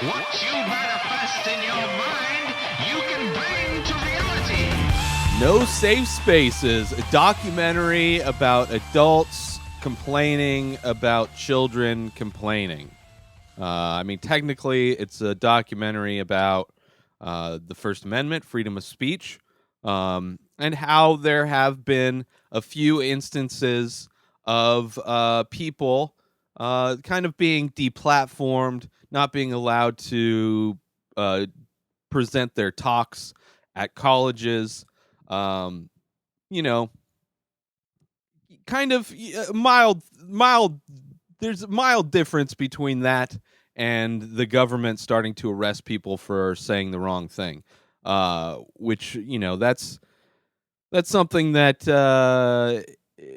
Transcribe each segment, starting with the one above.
What you manifest in your mind, you can bring to reality. No Safe Spaces, a documentary about adults complaining about children complaining. Technically, it's a documentary about the First Amendment, freedom of speech, and how there have been a few instances of people kind of being deplatformed, not being allowed to present their talks at colleges. Um, you know, kind of mild. There's a mild difference between that and the government starting to arrest people for saying the wrong thing. Which that's something that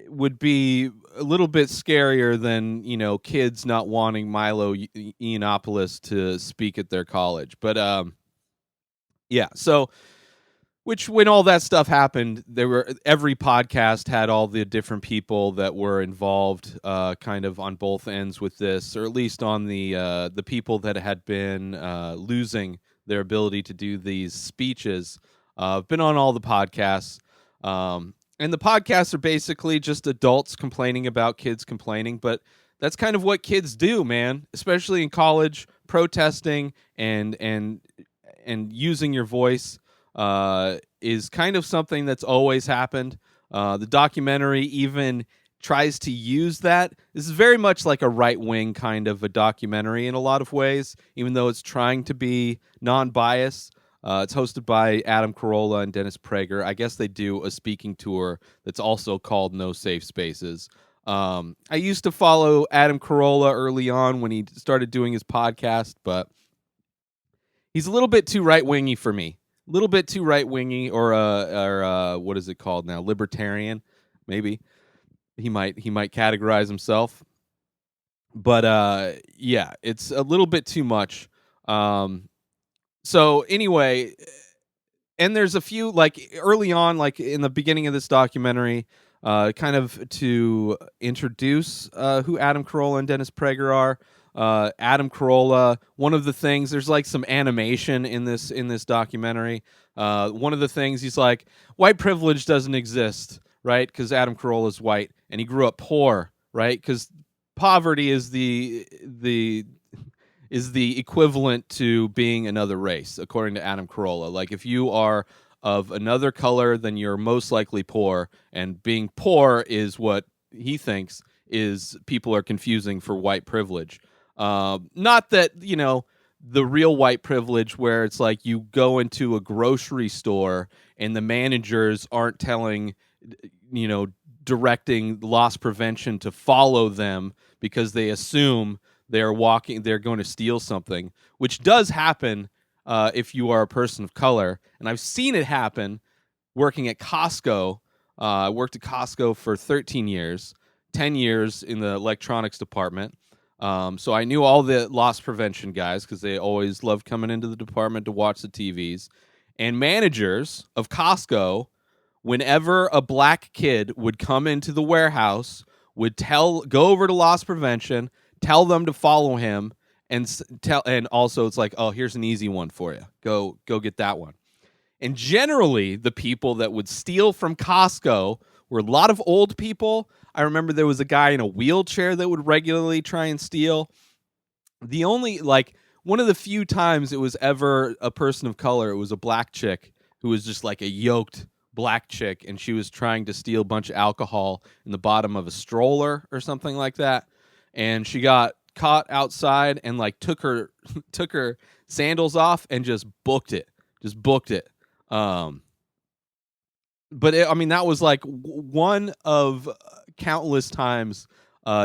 would be a little bit scarier than kids not wanting Milo Yiannopoulos to speak at their college. But yeah, so. Which, when all that stuff happened, every podcast had all the different people that were involved, kind of on both ends with this, or at least on the people that had been losing their ability to do these speeches. I've been on all the podcasts, and the podcasts are basically just adults complaining about kids complaining, but that's kind of what kids do, man. Especially in college, protesting and using your voice is kind of something that's always happened. The documentary even tries to use that. This is very much like a right-wing kind of a documentary in a lot of ways, even though it's trying to be non-biased. It's hosted by Adam Carolla and Dennis Prager. I guess they do a speaking tour that's also called No Safe Spaces. I used to follow Adam Carolla early on when he started doing his podcast, but he's a little bit too right-wingy for me. Little bit too right-wingy, or what is it called now? Libertarian, maybe. He might categorize himself. But yeah, it's a little bit too much. So anyway, and there's a few, like, early on, like in the beginning of this documentary, kind of to introduce who Adam Carolla and Dennis Prager are. Adam Carolla, one of the things, there's like some animation in this documentary. One of the things, he's like, white privilege doesn't exist, right? Because Adam Carolla is white and he grew up poor, right? Because poverty is the equivalent to being another race, according to Adam Carolla. Like, if you are of another color, then you're most likely poor, and being poor is what he thinks is people are confusing for white privilege. Not that, the real white privilege where it's like you go into a grocery store and the managers aren't directing loss prevention to follow them because they assume they're going to steal something, which does happen if you are a person of color. And I've seen it happen working at Costco. I worked at Costco for 13 years, 10 years in the electronics department. So I knew all the loss prevention guys because they always loved coming into the department to watch the TVs. And managers of Costco, whenever a black kid would come into the warehouse, would go over to loss prevention, tell them to follow him, and also it's like, oh, here's an easy one for you. Go get that one. And generally, the people that would steal from Costco were a lot of old people. I remember there was a guy in a wheelchair that would regularly try and steal. The only, one of the few times it was ever a person of color, it was a black chick who was just like a yoked black chick, and she was trying to steal a bunch of alcohol in the bottom of a stroller or something like that. And she got caught outside and took her sandals off and just booked it. But that was like one of countless times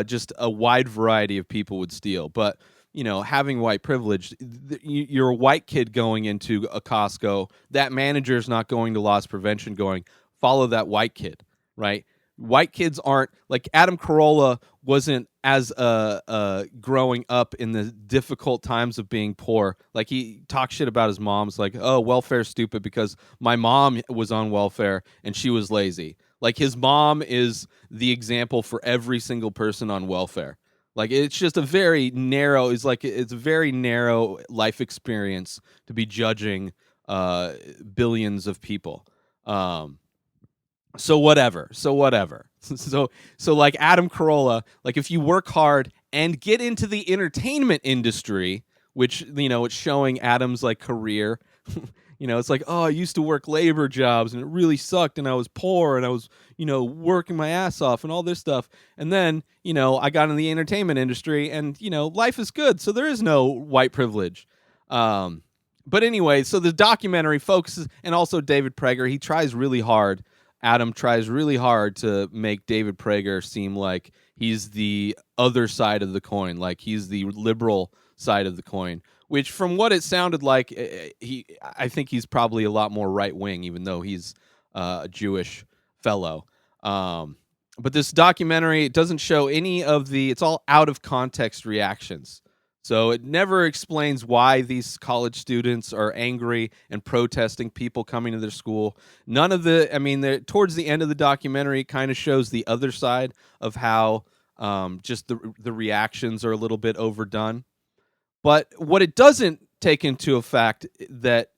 just a wide variety of people would steal. But, having white privilege, you're a white kid going into a Costco, that manager's not going to loss prevention going, follow that white kid, right? White kids aren't, like, Adam Carolla wasn't as growing up in the difficult times of being poor. Like, he talks shit about his mom's, like, oh, welfare's stupid because my mom was on welfare and she was lazy. Like, his mom is the example for every single person on welfare. Like it's just a very narrow. It's a very narrow life experience to be judging billions of people. Um, so whatever. So like Adam Carolla, like if you work hard and get into the entertainment industry, which it's showing Adam's like career. It's like, oh, I used to work labor jobs and it really sucked and I was poor and I was, working my ass off and all this stuff. And then, I got in the entertainment industry and, life is good. So there is no white privilege. But anyway, so the documentary focuses, and also David Prager, he tries really hard. Adam tries really hard to make David Prager seem like he's the other side of the coin, like he's the liberal side of the coin, which from what it sounded like, I think he's probably a lot more right wing, even though he's a Jewish fellow. But this documentary, it doesn't show any of it's all out of context reactions. So it never explains why these college students are angry and protesting people coming to their school. None of towards the end of the documentary, it kind of shows the other side of how just the reactions are a little bit overdone. But what it doesn't take into effect that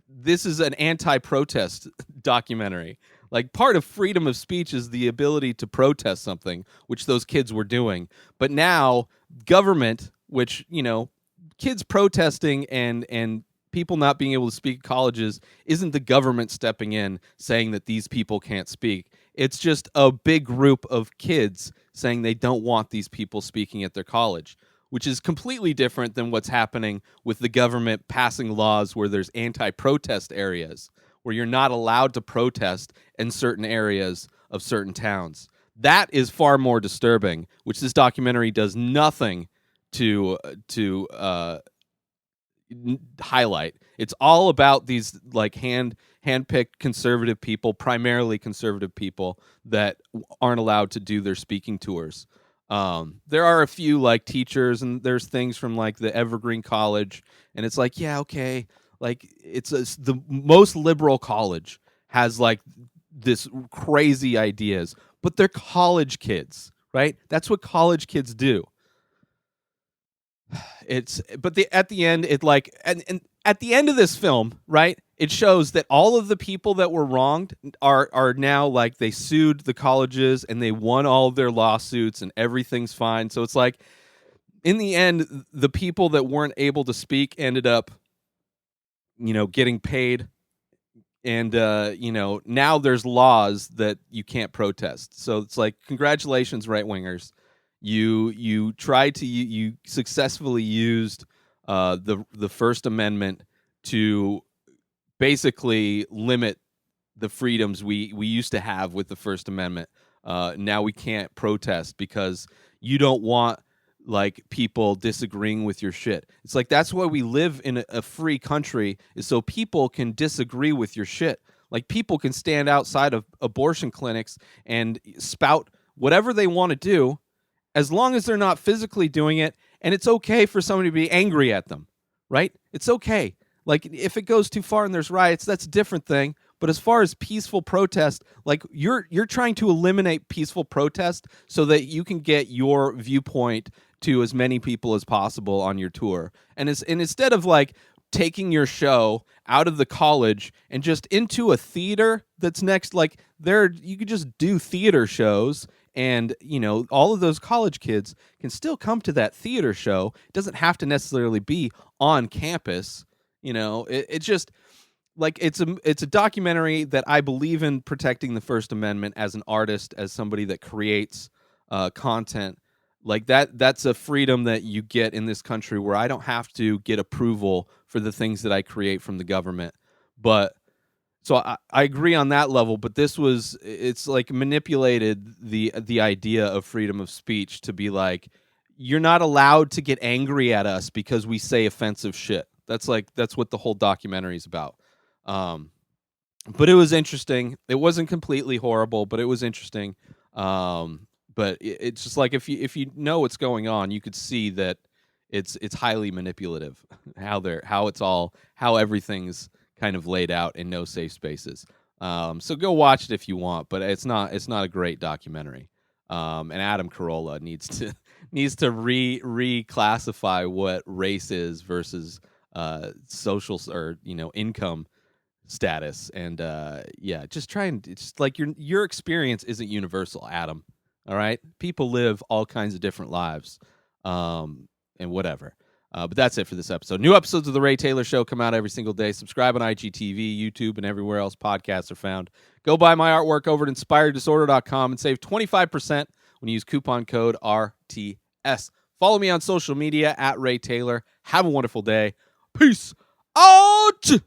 this is an anti-protest documentary. Like part of freedom of speech is the ability to protest something, which those kids were doing. But now government, which, kids protesting and people not being able to speak at colleges isn't the government stepping in saying that these people can't speak. It's just a big group of kids saying they don't want these people speaking at their college, which is completely different than what's happening with the government passing laws where there's anti-protest areas, where you're not allowed to protest in certain areas of certain towns. That is far more disturbing, which this documentary does nothing to highlight. It's all about these like handpicked conservative people, primarily conservative people that aren't allowed to do their speaking tours. There are a few like teachers, and there's things from like the Evergreen College, and it's like, yeah, okay, like the most liberal college has like this crazy ideas, but they're college kids, right? That's what college kids do. At the end it like and at the end of this film, right, it shows that all of the people that were wronged are now like they sued the colleges and they won all of their lawsuits and everything's fine. So it's like in the end the people that weren't able to speak ended up getting paid, and now there's laws that you can't protest. So it's like, congratulations, right wingers. You tried to you successfully used the First Amendment to basically limit the freedoms we used to have with the First Amendment. Now we can't protest because you don't want like people disagreeing with your shit. It's like, that's why we live in a free country, is so people can disagree with your shit. Like people can stand outside of abortion clinics and spout whatever they want to do, as long as they're not physically doing it, and it's okay for somebody to be angry at them, right? It's okay. Like if it goes too far and there's riots, that's a different thing. But as far as peaceful protest, like you're trying to eliminate peaceful protest so that you can get your viewpoint to as many people as possible on your tour. And instead of like taking your show out of the college and just into a theater that's next, like you could just do theater shows, and all of those college kids can still come to that theater show. It doesn't have to necessarily be on campus. It's just like it's a documentary that I believe in protecting the First Amendment as an artist, as somebody that creates content like that. That's a freedom that you get in this country, where I don't have to get approval for the things that I create from the government. But so I agree on that level, but it's like manipulated the idea of freedom of speech to be like, you're not allowed to get angry at us because we say offensive shit. That's what the whole documentary is about. But it was interesting. It wasn't completely horrible, but it was interesting. But it's just like, if you know what's going on, you could see that it's highly manipulative how everything's kind of laid out in no safe spaces. So go watch it if you want, but it's not a great documentary. And Adam Carolla needs to reclassify what race is versus social or income status. And just try and it's like your experience isn't universal, Adam. All right, people live all kinds of different lives, and whatever. But that's it for this episode. New episodes of The Ray Taylor Show come out every single day. Subscribe on IGTV, YouTube, and everywhere else podcasts are found. Go buy my artwork over at inspireddisorder.com and save 25% when you use coupon code RTS. Follow me on social media at Ray Taylor. Have a wonderful day. Peace out!